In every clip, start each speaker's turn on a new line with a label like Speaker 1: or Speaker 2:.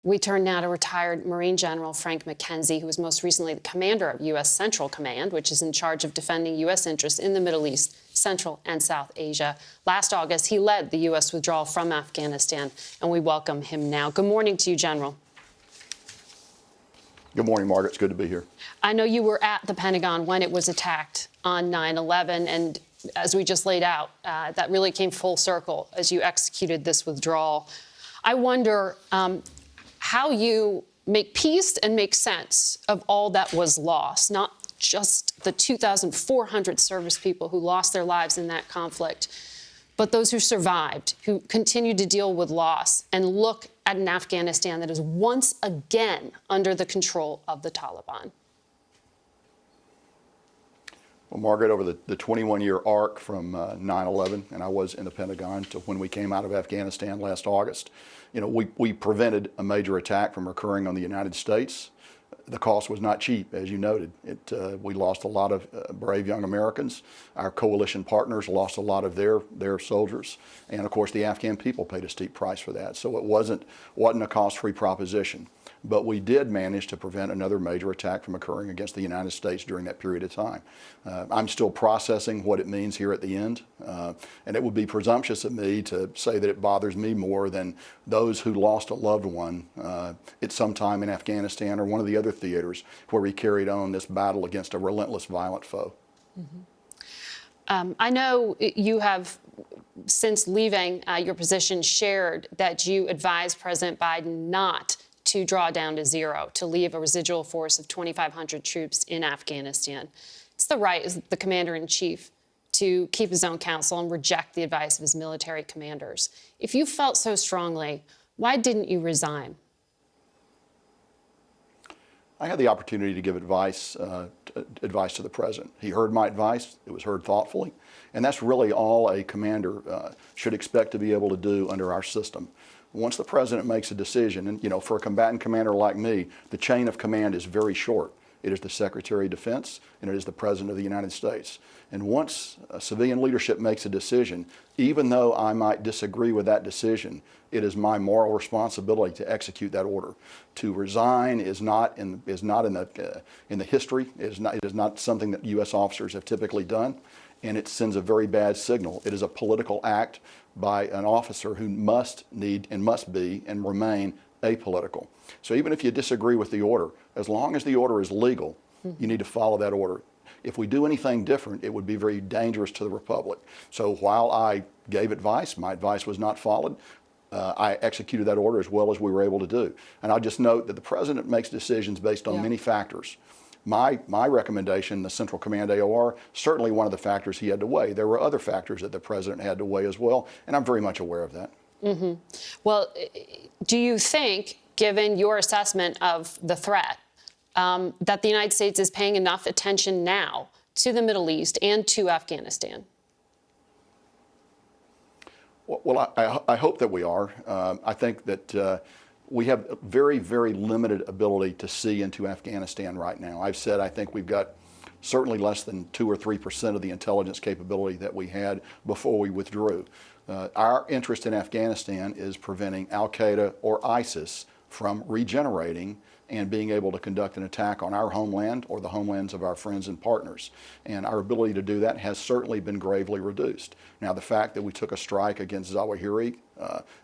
Speaker 1: We turn now to retired Marine General Frank McKenzie, who was most recently the commander of U.S. Central Command, which is in charge of defending U.S. interests in the Middle East, Central and South Asia. Last August, he led the U.S. withdrawal from Afghanistan, and we welcome him now. Good morning to you, General.
Speaker 2: Good morning, Margaret. It's good to be here.
Speaker 1: I know you were at the Pentagon when it was attacked on 9/11, and as we just laid out, that really came full circle as you executed this withdrawal. I wonder how you make peace and make sense of all that was lost, not just the 2,400 service people who lost their lives in that conflict, but those who survived, who continue to deal with loss and look at an Afghanistan that is once again under the control of the Taliban.
Speaker 2: Well, Margaret, over the 21-year arc from 9/11, and I was in the Pentagon, to when we came out of Afghanistan last August, we prevented a major attack from occurring on the United States. The cost was not cheap, as you noted. We lost a lot of brave young Americans. Our coalition partners lost a lot of their soldiers. And of course, the Afghan people paid a steep price for that. So it wasn't a cost-free proposition. But we did manage to prevent another major attack from occurring against the United States during that period of time. I'm still processing what it means here at the end. And it would be presumptuous of me to say that it bothers me more than those who lost a loved one at some time in Afghanistan or one of the other theaters where we carried on this battle against a relentless, violent foe.
Speaker 1: Mm-hmm. I know you have, since leaving your position, shared that you advised President Biden not to draw down to zero, to leave a residual force of 2,500 troops in Afghanistan. It's the right of the commander-in-chief to keep his own counsel and reject the advice of his military commanders. If you felt so strongly, why didn't you resign?
Speaker 2: I had the opportunity to give advice to the president. He heard my advice. It was heard thoughtfully. And that's really all a commander should expect to be able to do under our system. Once the president makes a decision, and for a combatant commander like me, the chain of command is very short. It is the Secretary of Defense, and it is the President of the United States. And once civilian leadership makes a decision, even though I might disagree with that decision, it is my moral responsibility to execute that order. To resign is not in the history. It is not something that U.S. officers have typically done, and it sends a very bad signal. It is a political act by an officer who must be and remain apolitical. So even if you disagree with the order, as long as the order is legal, you need to follow that order. If we do anything different, it would be very dangerous to the Republic. So while I gave advice, my advice was not followed. I executed that order as well as we were able to do. And I'll just note that the president makes decisions based on many factors. My recommendation, the Central Command AOR, certainly one of the factors he had to weigh. There were other factors that the president had to weigh as well, and I'm very much aware of that.
Speaker 1: Mm-hmm. Well, do you think, given your assessment of the threat, that the United States is paying enough attention now to the Middle East and to Afghanistan?
Speaker 2: Well, I hope that we are. I think that we have very, very limited ability to see into Afghanistan right now. I've said I think we've got certainly less than 2 or 3% of the intelligence capability that we had before we withdrew. Our interest in Afghanistan is preventing al-Qaeda or ISIS from regenerating and being able to conduct an attack on our homeland or the homelands of our friends and partners. And our ability to do that has certainly been gravely reduced. Now, the fact that we took a strike against Zawahiri,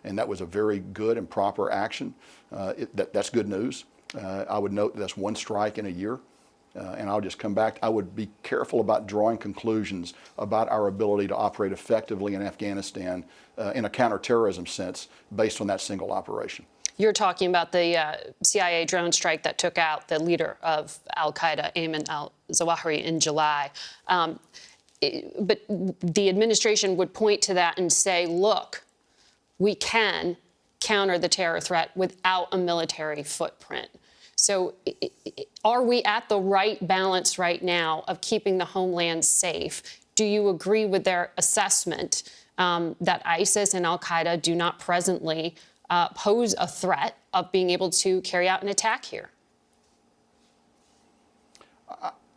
Speaker 2: and that was a very good and proper action, that's good news. I would note that's one strike in a year. And I'll just come back. I would be careful about drawing conclusions about our ability to operate effectively in Afghanistan in a counterterrorism sense based on that single operation.
Speaker 1: You're talking about the CIA drone strike that took out the leader of al-Qaeda, Ayman al-Zawahiri, in July. But the administration would point to that and say, look, we can counter the terror threat without a military footprint. So are we at the right balance right now of keeping the homeland safe? Do you agree with their assessment that ISIS and al-Qaeda do not presently pose a threat of being able to carry out an attack here?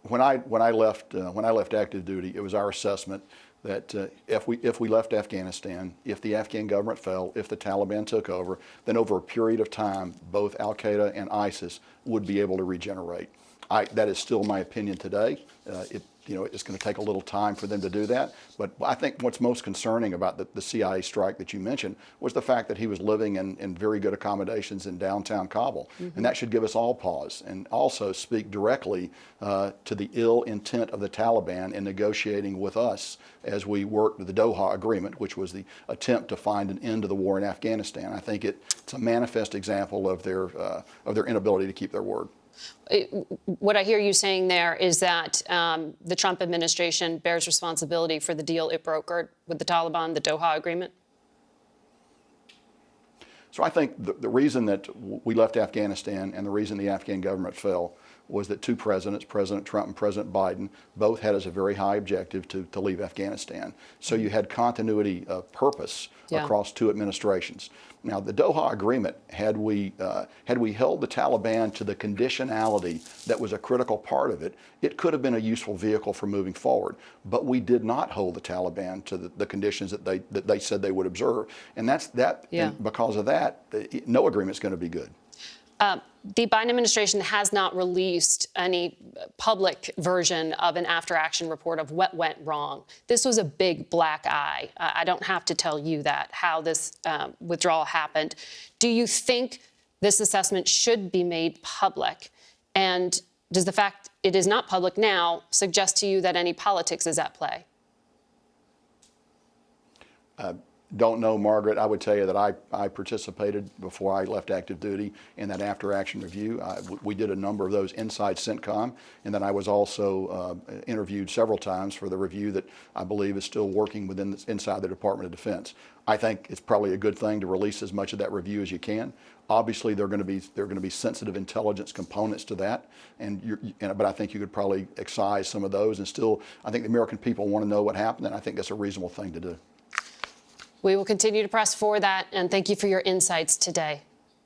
Speaker 2: When I left active duty, it was our assessment that if we left Afghanistan, if the Afghan government fell, if the Taliban took over, then over a period of time, both Al-Qaeda and ISIS would be able to regenerate. That is still my opinion today. It's going to take a little time for them to do that. But I think what's most concerning about the CIA strike that you mentioned was the fact that he was living in very good accommodations in downtown Kabul. Mm-hmm. And that should give us all pause and also speak directly to the ill intent of the Taliban in negotiating with us as we worked with the Doha Agreement, which was the attempt to find an end to the war in Afghanistan. I think it's a manifest example of their inability to keep their word.
Speaker 1: What I hear you saying there is that the Trump administration bears responsibility for the deal it brokered with the Taliban, the Doha Agreement?
Speaker 2: So I think the reason that we left Afghanistan and the reason the Afghan government fell was that two presidents, President Trump and President Biden, both had as a very high objective to leave Afghanistan. So you had continuity of purpose across two administrations. Now, the Doha Agreement, had we held the Taliban to the conditionality that was a critical part of it, it could have been a useful vehicle for moving forward. But we did not hold the Taliban to the conditions that they said they would observe. And and because of that, no agreement is going to be good.
Speaker 1: The Biden administration has not released any public version of an after-action report of what went wrong. This was a big black eye. I don't have to tell you that, how this withdrawal happened. Do you think this assessment should be made public? And does the fact it is not public now suggest to you that any politics is at play?
Speaker 2: Don't know, Margaret. I would tell you that I participated before I left active duty in that after-action review. We did a number of those inside CENTCOM, and then I was also interviewed several times for the review that I believe is still working inside the Department of Defense. I think it's probably a good thing to release as much of that review as you can. Obviously, there are going to be sensitive intelligence components to that, but I think you could probably excise some of those. And still, I think the American people want to know what happened, and I think that's a reasonable thing to do.
Speaker 1: We will continue to press for that, and thank you for your insights today.